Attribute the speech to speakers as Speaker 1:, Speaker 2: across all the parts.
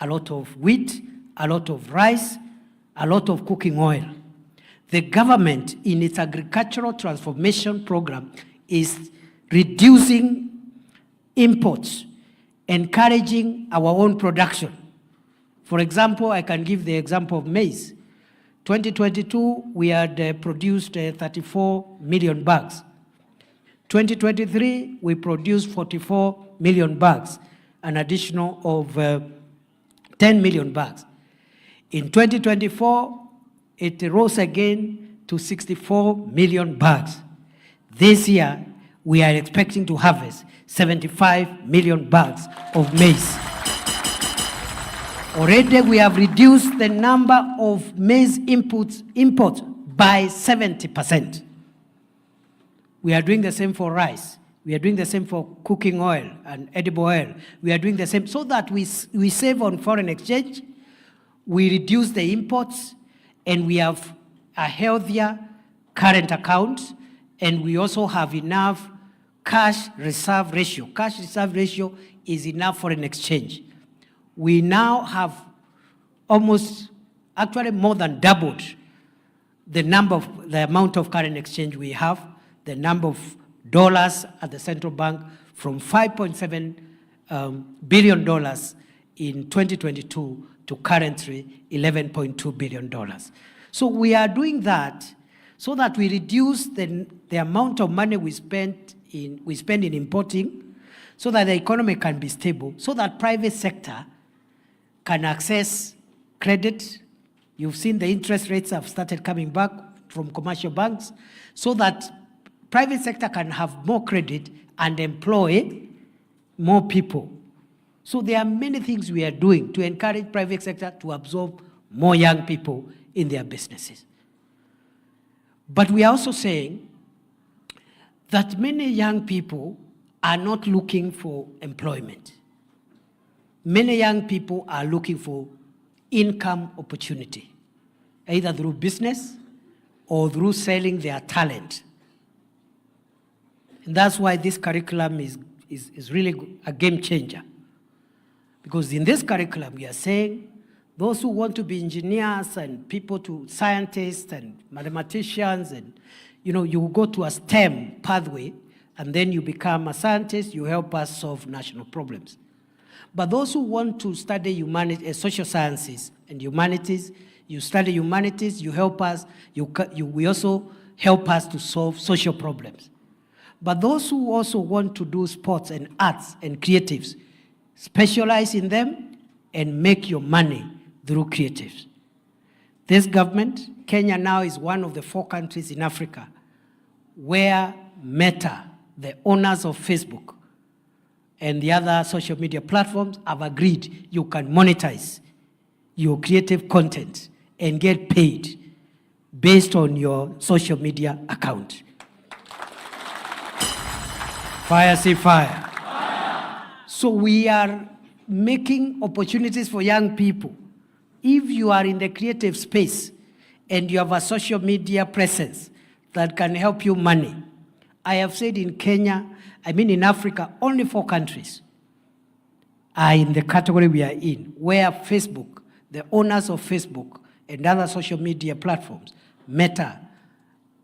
Speaker 1: a lot of wheat, a lot of rice, a lot of cooking oil. The government, in its agricultural transformation program, is reducing imports, encouraging our own production. For example, I can give the example of maize. 2022, we had produced 34 million bags. 2023, we produced 44 million bags, an additional of 10 million bags. In 2024, it rose again to 64 million bags. This year, we are expecting to harvest 75 million bags of maize. Already, we have reduced the number of maize imports by 70%. We are doing the same for rice. We are doing the same for cooking oil and edible oil. We are doing the same so that we save on foreign exchange, we reduce the imports, and we have a healthier current account, and we also have enough cash reserve ratio. Cash reserve ratio is enough foreign exchange. We now have actually more than doubled the amount of current exchange we have, the number of dollars at the central bank from $5.7 billion in 2022 to currently $11.2 billion. So we are doing that so that we reduce the amount of money we spend in importing, so that the economy can be stable, so that private sector can access credit. You've seen the interest rates have started coming back from commercial banks, so that private sector can have more credit and employ more people. So there are many things we are doing to encourage private sector to absorb more young people in their businesses. But we are also saying that many young people are not looking for employment. Many young people are looking for income opportunity, either through business or through selling their talent. And that's why this curriculum is really a game changer. Because in this curriculum, we are saying those who want to be engineers and people to scientists and mathematicians, and you go to a STEM pathway, and then you become a scientist, you help us solve national problems. But those who want to study social sciences and humanities, you study humanities, you help us, we also help us to solve social problems. But those who also want to do sports and arts and creatives, specialize in them and make your money through creatives. This government, Kenya now is one of the 4 countries in Africa where Meta, the owners of Facebook, and the other social media platforms have agreed you can monetize your creative content and get paid based on your social media account. Fire, say fire. Fire. So we are making opportunities for young people. If you are in the creative space and you have a social media presence that can help you money, I have said in Kenya, in Africa, only 4 countries are in the category we are in, where Facebook, the owners of Facebook and other social media platforms, Meta,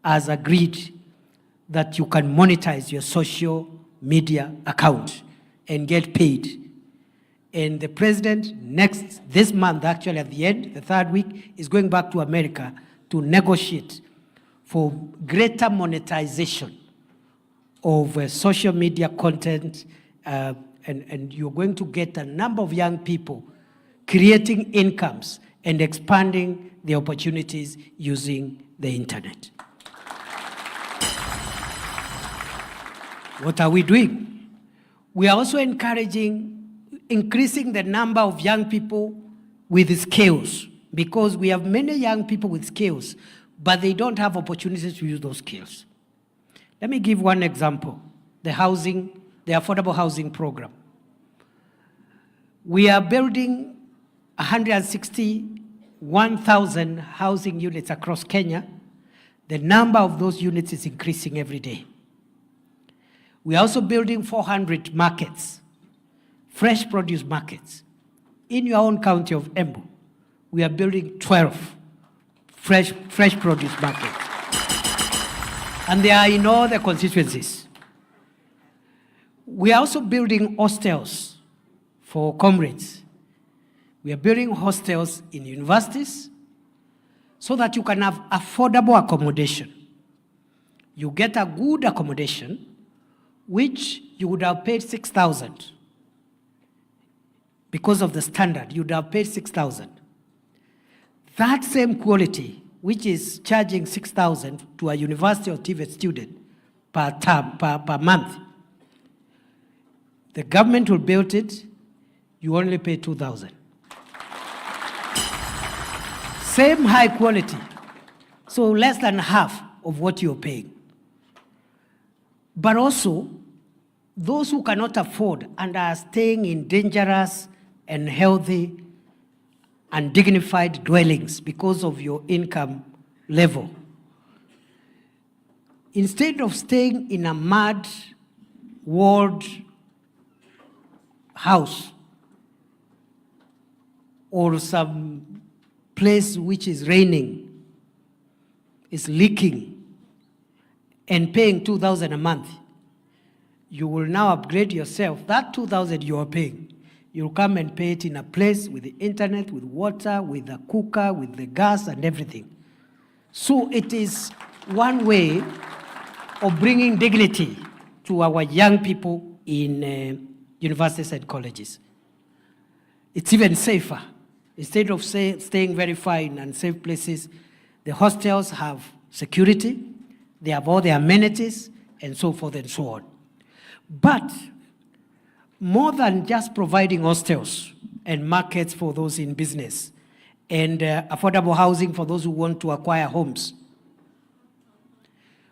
Speaker 1: has agreed that you can monetize your social media account and get paid. And the president this month, actually at the end, the 3rd week, is going back to America to negotiate for greater monetization of social media content, and you're going to get a number of young people creating incomes and expanding the opportunities using the internet. What are we doing? We are also increasing the number of young people with skills, because we have many young people with skills, but they don't have opportunities to use those skills. Let me give one example, the affordable housing program. We are building 161,000 housing units across Kenya. The number of those units is increasing every day. We are also building 400 markets, fresh produce markets, In your own county of Embu, we are building 12 fresh produce markets. And they are in all the constituencies. We are also building hostels for comrades. We are building hostels in universities so that you can have affordable accommodation. You get a good accommodation, which you would have paid 6,000. Because of the standard, you would have paid 6,000. That same quality, which is charging 6,000 to a university or TVET student per month, the government will build it, you only pay 2,000. Same high quality, so less than half of what you're paying. But also, those who cannot afford and are staying in dangerous and healthy and dignified dwellings because of your income level, instead of staying in a mud walled house or some place which is raining, is leaking, and paying 2,000 a month, you will now upgrade yourself. That 2,000 you are paying, you'll come and pay it in a place with the internet, with water, with a cooker, with the gas and everything. So it is one way of bringing dignity to our young people in universities and colleges. It's even safer. Instead of staying very far in unsafe places, the hostels have security, they have all the amenities, and so forth and so on. But more than just providing hostels and markets for those in business and affordable housing for those who want to acquire homes,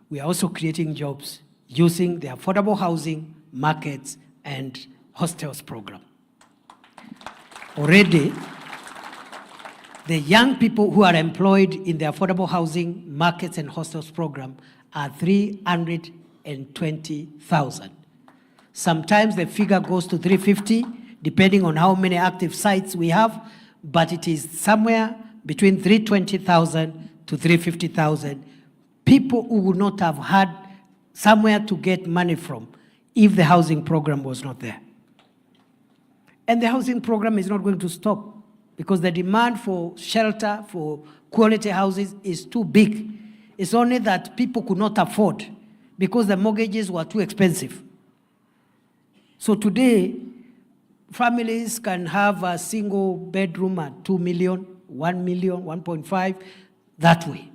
Speaker 1: we are also creating jobs using the affordable housing, markets, and hostels program. Already, the young people who are employed in the affordable housing, markets, and hostels program are 320,000. Sometimes the figure goes to 350, depending on how many active sites we have, but it is somewhere between 320,000 to 350,000 people who would not have had somewhere to get money from if the housing program was not there. And the housing program is not going to stop because the demand for shelter, for quality houses is too big. It's only that people could not afford because the mortgages were too expensive. So today, families can have a single bedroom at 2 million, 1 million, 1.5, that way.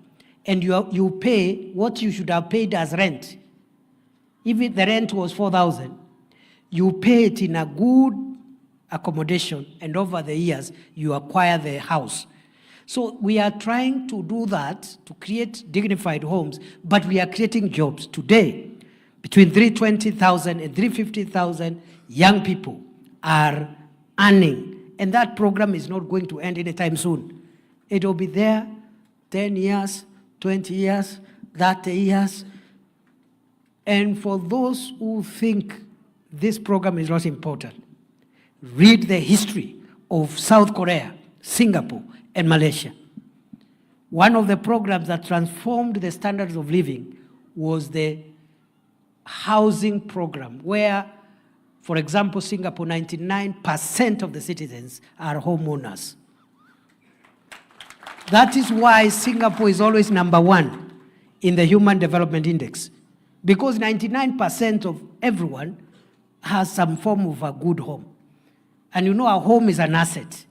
Speaker 1: And you pay what you should have paid as rent. If the rent was 4,000, you pay it in a good accommodation, and over the years, you acquire the house. So we are trying to do that, to create dignified homes, but we are creating jobs. Today, between 320,000 and 350,000 young people are earning, and that program is not going to end anytime soon. It will be there 10 years, 20 years, 30 years. And for those who think this program is not important, read the history of South Korea, Singapore, and Malaysia. One of the programs that transformed the standards of living was the housing program, where, for example, Singapore, 99% of the citizens are homeowners. That is why Singapore is always #1 in the Human Development Index, because 99% of everyone has some form of a good home. And you know, a home is an asset.